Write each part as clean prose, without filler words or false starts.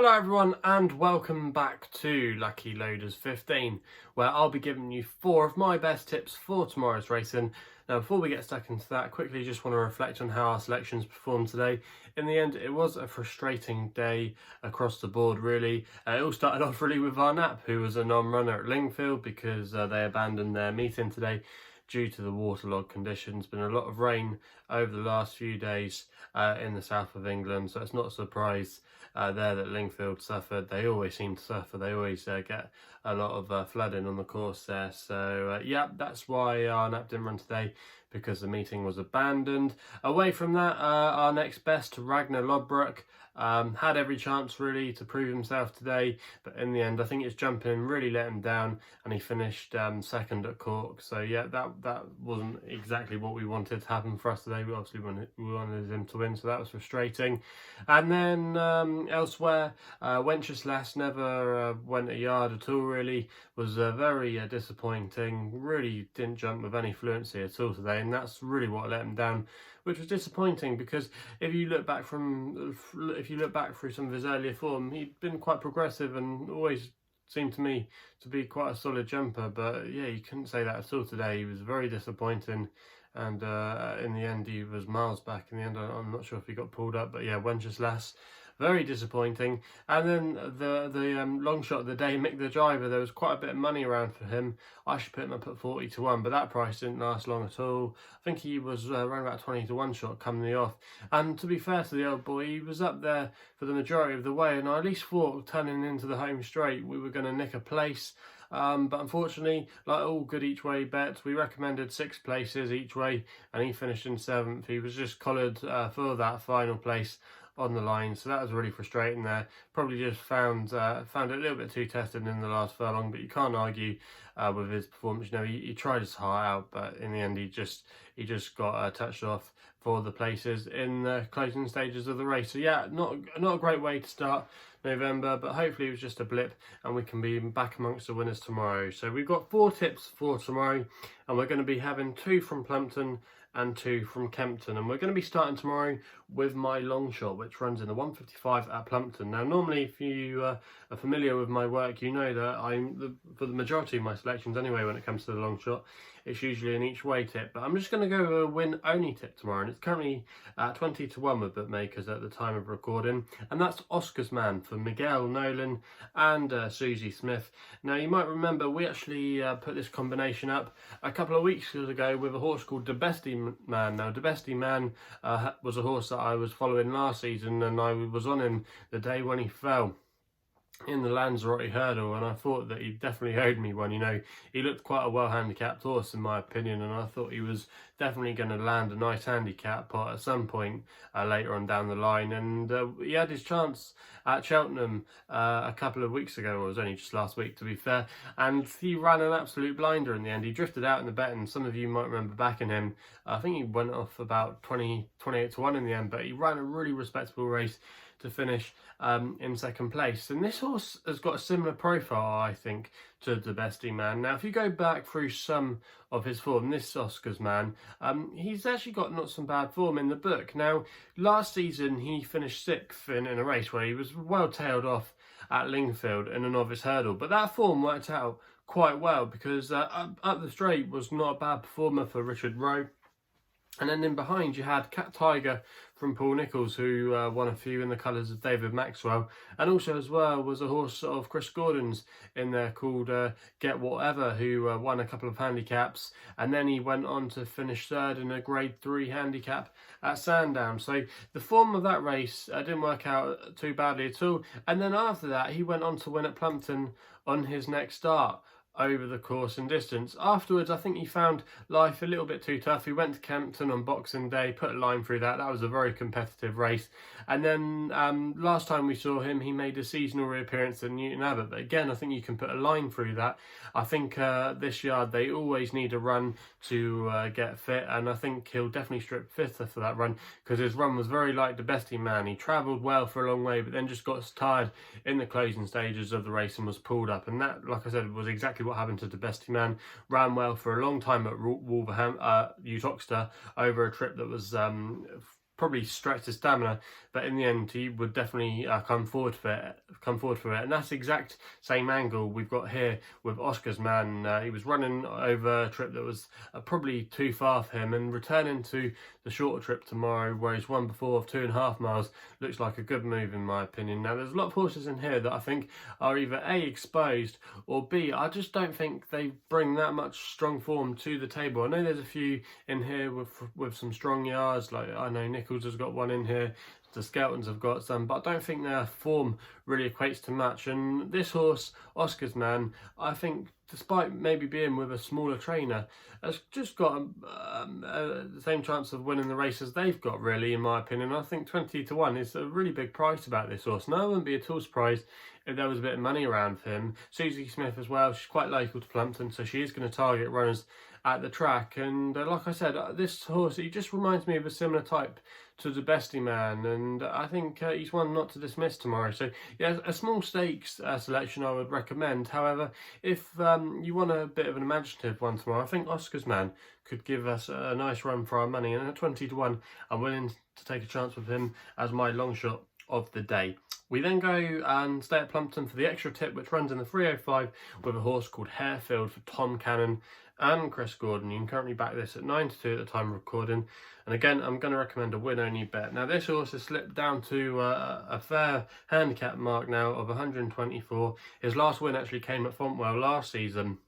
Hello everyone and welcome back to Lucky Loaders 15, where I'll be giving you 4 of my best tips for tomorrow's racing. Now before we get stuck into that, quickly just want to reflect on how our selections performed today. In the end, it was a frustrating day across the board really. It all started off really with our Nap, who was a non-runner at Lingfield because they abandoned their meeting today due to the waterlogged conditions. Been a lot of rain over the last few days in the south of England, so it's not a surprise there that Lingfield suffered. They always seem to suffer. They always get a lot of flooding on the course there. So yeah, that's why our Nap didn't run today, because the meeting was abandoned. Away from that, our next best, Ragnar Lodbrok, had every chance really to prove himself today, but in the end I think his jumping really let him down and he finished second at Cork. So yeah, that wasn't exactly what we wanted to happen for us today. We obviously wanted him to win, so that was frustrating. And then elsewhere, Wenceslas never went a yard at all really. Was very disappointing. Really didn't jump with any fluency at all today, and that's really what let him down, which was disappointing, because if you look back through some of his earlier form, he'd been quite progressive and always seemed to me to be quite a solid jumper. But yeah, you couldn't say that at all today. He was very disappointing, and in the end he was miles back. In the end, I'm not sure if he got pulled up, but yeah, Wenceslas, very disappointing. And then the long shot of the day, Mick the driver, there was quite a bit of money around for him. I should put him up at 40 to 1, but that price didn't last long at all. I think he was around about 20 to 1 shot coming the off. And to be fair to the old boy, he was up there for the majority of the way, and I at least thought turning into the home straight we were going to nick a place. But unfortunately, like all good each way bets, we recommended 6 places each way, and he finished in 7th. He was just collared for that final place on the line, so that was really frustrating there. Probably just found it a little bit too tested in the last furlong, but you can't argue with his performance. You know, he tried his heart out, but in the end he just got touched off for the places in the closing stages of the race. So yeah, not a great way to start November, but hopefully it was just a blip and we can be back amongst the winners tomorrow. So we've got 4 tips for tomorrow, and we're going to be having 2 from Plumpton and 2 from Kempton, and we're going to be starting tomorrow with my Longshot, which runs in the 155 at Plumpton. Now normally, if you are familiar with my work, you know that for the majority of my selections anyway, when it comes to the Longshot, it's usually an each way tip, but I'm just going to go with a win only tip tomorrow, and it's currently 20 to 1 with bookmakers at the time of recording, and that's Oscarsman for Miguel Nolan and Susie Smith. Now you might remember we actually put this combination up a couple of weeks ago with a horse called De Bestie Man. Now De Bestie Man was a horse that I was following last season, and I was on him the day when he fell in the Lanzarote hurdle, and I thought that he definitely owed me one. You know, he looked quite a well handicapped horse in my opinion, and I thought he was definitely going to land a nice handicap pot at some point later on down the line. And he had his chance at Cheltenham a couple of weeks ago, or it was only just last week to be fair, and he ran an absolute blinder in the end. He drifted out in the betting. Some of you might remember backing him. I think he went off about 28 to 1 in the end, but he ran a really respectable race to finish in 2nd place. And this horse has got a similar profile, I think, to the Bestie Man. Now if you go back through some of his form, this Oscarsman, he's actually got not some bad form in the book. Now last season he finished 6th in a race where he was well tailed off at Lingfield in a novice hurdle, but that form worked out quite well, because up the straight was not a bad performer for Richard Rowe. And then in behind you had Cat Tiger from Paul Nicholls, who won a few in the colours of David Maxwell. And also as well was a horse of Chris Gordon's in there called Get Whatever, who won a couple of handicaps. And then he went on to finish 3rd in a grade 3 handicap at Sandown. So the form of that race didn't work out too badly at all. And then after that he went on to win at Plumpton on his next start over the course and distance. Afterwards, I think he found life a little bit too tough. He went to Kempton on Boxing Day, put a line through that. That was a very competitive race. And then last time we saw him, he made a seasonal reappearance at Newton Abbot. But again, I think you can put a line through that. I think this yard, they always need a run to get fit. And I think he'll definitely strip 5th for that run, because his run was very like the Bestie Man. He travelled well for a long way, but then just got tired in the closing stages of the race and was pulled up. And that, like I said, was exactly what happened to the Bestie Man. Ran well for a long time at Wolverhampton, Uttoxeter, over a trip that was probably stretched his stamina, but in the end he would definitely come forward for it. And that's the exact same angle we've got here with Oscarsman. He was running over a trip that was probably too far for him, and returning to the shorter trip tomorrow, where he's won before of 2.5 miles, looks like a good move in my opinion. Now there's a lot of horses in here that I think are either A, exposed, or B, I just don't think they bring that much strong form to the table. I know there's a few in here with some strong yards, like I know Nichols has got one in here, the Skeltons have got some, but I don't think their form really equates to much. And this horse, Oscarsman, I think, despite maybe being with a smaller trainer, has just got the same chance of winning the race as they've got, really, in my opinion. I think 20 to 1 is a really big price about this horse. No, I wouldn't be at all surprised if there was a bit of money around for him. Susie Smith as well, she's quite local to Plumpton, so she is going to target runners at the track. And like I said, this horse, he just reminds me of a similar type to the Bestie Man, and I think he's one not to dismiss tomorrow. So yeah, a small stakes selection I would recommend. However, if you want a bit of an imaginative one tomorrow, I think Oscarsman could give us a nice run for our money, and at 20 to 1 I'm willing to take a chance with him as my long shot of the day. We then go and stay at Plumpton for the extra tip, which runs in the 305 with a horse called Hairfield for Tom Cannon and Chris Gordon. You can currently back this at 9 to 2 at the time of recording. And again, I'm going to recommend a win-only bet. Now, this horse has slipped down to a fair handicap mark now of 124. His last win actually came at Fontwell last season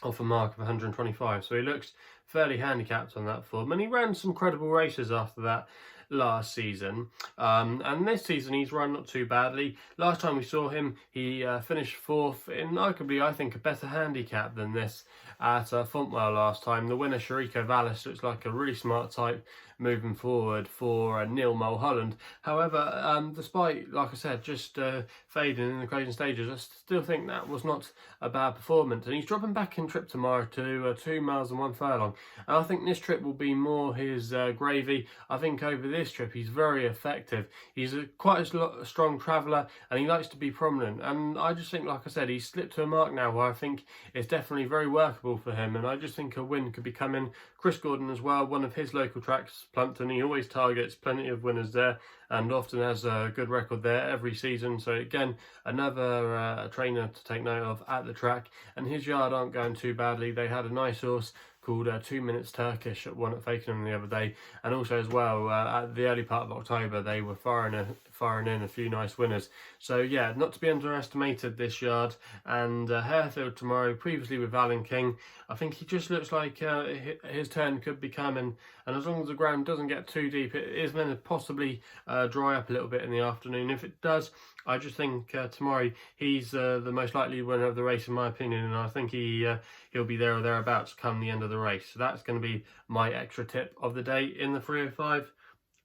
off a mark of 125. So he looks fairly handicapped on that form. And he ran some credible races after that last season, and this season he's run not too badly. Last time we saw him, he finished 4th in arguably, I think, a better handicap than this at Fontwell last time. The winner, Shariko Vallis, looks like a really smart type moving forward for Neil Mulholland. However, despite, like I said, just fading in the closing stages, I still think that was not a bad performance. And he's dropping back in trip tomorrow to 2 miles and 1 furlong. And I think this trip will be more his gravy. I think over this trip he's very effective. He's quite a strong traveller, and he likes to be prominent. And I just think, like I said, he's slipped to a mark now where I think it's definitely very workable for him. And I just think a win could be coming. Chris Gordon as well, one of his local tracks, Plumpton, he always targets plenty of winners there and often has a good record there every season. So again, another trainer to take note of at the track. And his yard aren't going too badly. They had a nice horse called 2 Minutes Turkish at one at Fakenham the other day, and also as well at the early part of October they were firing in a few nice winners. So yeah, not to be underestimated, this yard. And Harefield tomorrow, previously with Alan King, I think he just looks like his turn could be coming, and as long as the ground doesn't get too deep, it is going to possibly dry up a little bit in the afternoon. If it does, I just think tomorrow he's the most likely winner of the race in my opinion, and I think he'll be there or thereabouts come the end of the race. So that's going to be my extra tip of the day in the 305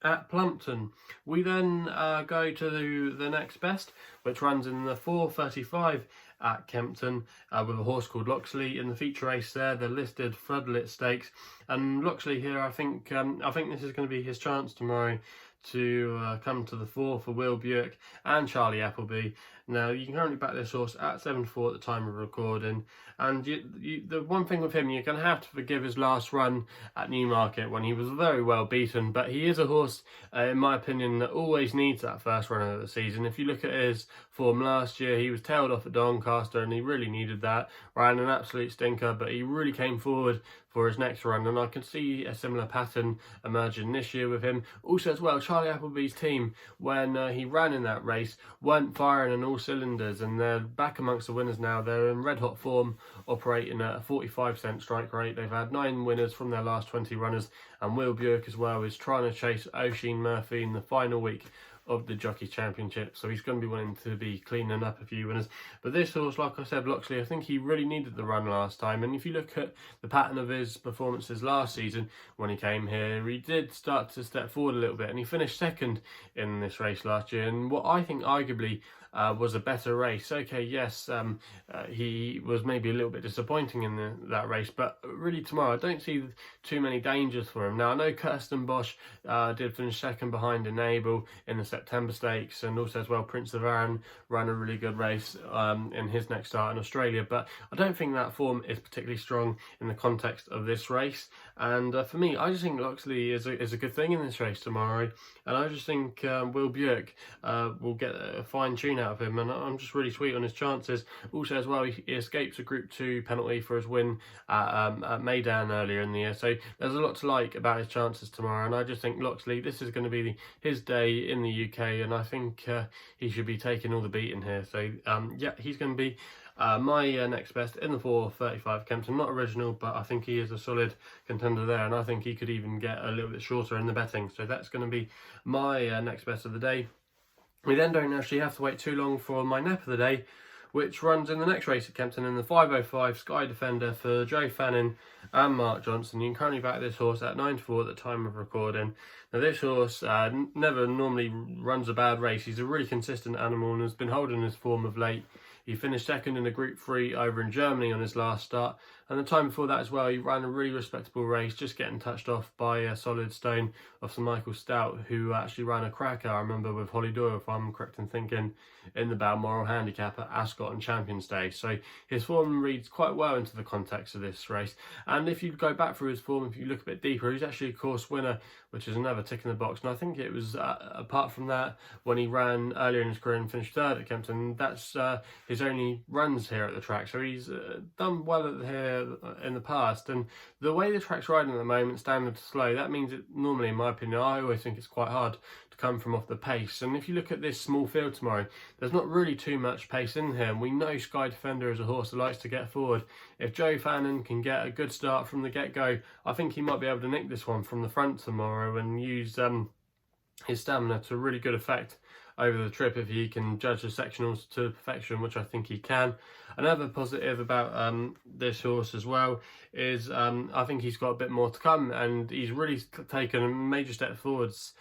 at Plumpton. We then go to the next best, which runs in the 435 at Kempton with a horse called Loxley in the feature race there, the listed floodlit stakes. And Loxley here, I think this is going to be his chance tomorrow to come to the fore for Will Buick and Charlie Appleby. Now, you can currently back this horse at 7-4 at the time of recording, and the one thing with him, you're going to have to forgive his last run at Newmarket when he was very well beaten, but he is a horse, in my opinion, that always needs that first run of the season. If you look at his form last year, he was tailed off at Doncaster, and he really needed that, ran an absolute stinker, but he really came forward for his next run, and I can see a similar pattern emerging this year with him. Also as well, Charlie Appleby's team, when he ran in that race, weren't firing on all cylinders, and they're back amongst the winners now. They're in red hot form, operating at a 45% strike rate. They've had 9 winners from their last 20 runners, and Will Buick as well is trying to chase Oisin Murphy in the final week of the Jockey Championship, so he's going to be wanting to be cleaning up a few winners. But this horse, like I said, Loxley, I think he really needed the run last time, and if you look at the pattern of his performances last season when he came here, he did start to step forward a little bit, and he finished second in this race last year, and what I think arguably was a better race. Okay, yes, he was maybe a little bit disappointing in that race, but really tomorrow I don't see too many dangers for him. Now I know Kirsten Bosch did finish second behind Enable in the September Stakes, and also as well Prince of Arran ran a really good race in his next start in Australia, but I don't think that form is particularly strong in the context of this race. And for me, I just think Loxley is a good thing in this race tomorrow, and I just think Will Buick will get a fine tune out of him, and I'm just really sweet on his chances. Also as well, he escapes a Group 2 penalty for his win at Maidan earlier in the year, so there's a lot to like about his chances tomorrow, and I just think Loxley, this is going to be his day in the UK, and I think he should be taking all the beating here. So yeah, he's going to be my next best in the 4:35 Kempton. Not original, but I think he is a solid contender there, and I think he could even get a little bit shorter in the betting. So that's going to be my next best of the day. We then don't actually have to wait too long for my nap of the day, which runs in the next race at Kempton in the 5:05 Sky Defender for Joe Fannin and Mark Johnson. You can currently back this horse at 9-4 at the time of recording. Now this horse never normally runs a bad race. He's a really consistent animal and has been holding his form of late. He finished second in a Group 3 over in Germany on his last start, and the time before that as well, he ran a really respectable race, just getting touched off by a Solid Stone of Sir Michael Stout, who actually ran a cracker, I remember, with Holly Doyle, if I'm correct in thinking, in the Balmoral Handicap at Ascot and Champions Day. So his form reads quite well into the context of this race, and if you go back through his form, if you look a bit deeper, he's actually a course winner, which is another tick in the box. And I think it was apart from that, when he ran earlier in his career and finished third at Kempton, that's his only runs here at the track. So he's done well here in the past, and the way the track's riding at the moment, standard to slow, that means it normally, in my opinion, I always think it's quite hard to come from off the pace. And if you look at this small field tomorrow, there's not really too much pace in here, and we know Sky Defender is a horse that likes to get forward. If Joe Fannin can get a good start from the get-go, I think he might be able to nick this one from the front tomorrow and use his stamina to really good effect over the trip if he can judge the sectionals to perfection, which I think he can. Another positive about this horse as well is I think he's got a bit more to come, and he's really taken a major step forwards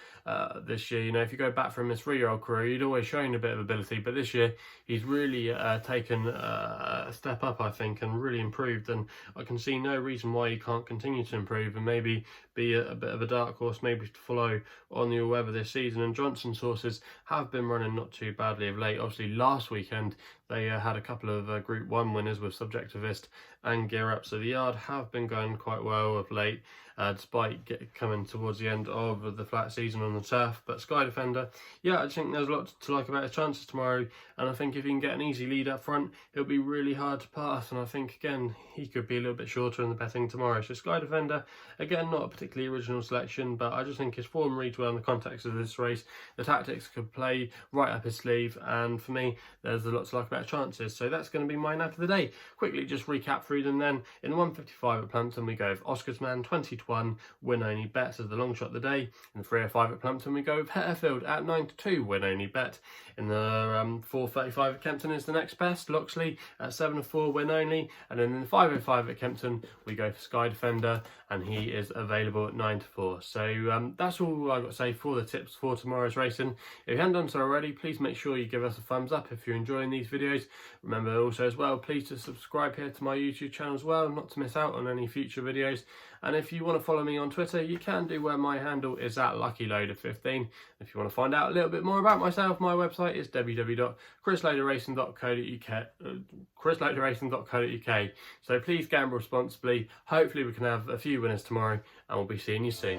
this year. You know, if you go back from his 3-year-old career, he'd always shown a bit of ability, but this year he's really taken a step up, I think, and really improved, and I can see no reason why he can't continue to improve and maybe be a bit of a dark horse maybe to follow on the all-weather this season. And Johnson's horses have been running not too badly of late. Obviously last weekend they had a couple of Group 1 winners with Subjectivist and Gear Up, so the yard have been going quite well of late, despite coming towards the end of the flat season on the turf. But Sky Defender, yeah, I just think there's a lot to like about his chances tomorrow, and I think if he can get an easy lead up front, it'll be really hard to pass, and I think again he could be a little bit shorter in the betting tomorrow. So Sky Defender, again, not a particularly original selection, but I just think his form reads well in the context of this race. The tactics could play right up his sleeve, and for me there's a lot to like about chances. So that's going to be my nap of the day. Quickly just recap through them then. In the 1:55 at Plumpton we go with Oscarsman 20-1 win only bet as the long shot of the day. In the 3:05 at Plumpton we go with Hairfield at 9-2 win only bet. In the 4:35 at Kempton is the next best, Loxley at 7-4 win only. And then in the 5:05 at Kempton we go for Sky Defender, and he is available at 9-4. So that's all I've got to say for the tips for tomorrow's racing. If you haven't done so already, please make sure you give us a thumbs up if you're enjoying these videos. Remember also as well, please to subscribe here to my YouTube channel as well, not to miss out on any future videos. And if you want to follow me on Twitter, you can do, where my handle is at LuckyLoader15. If you want to find out a little bit more about myself, my website is www.chrisloaderracing.co.uk. So please gamble responsibly. Hopefully we can have a few winners tomorrow, and we'll be seeing you soon.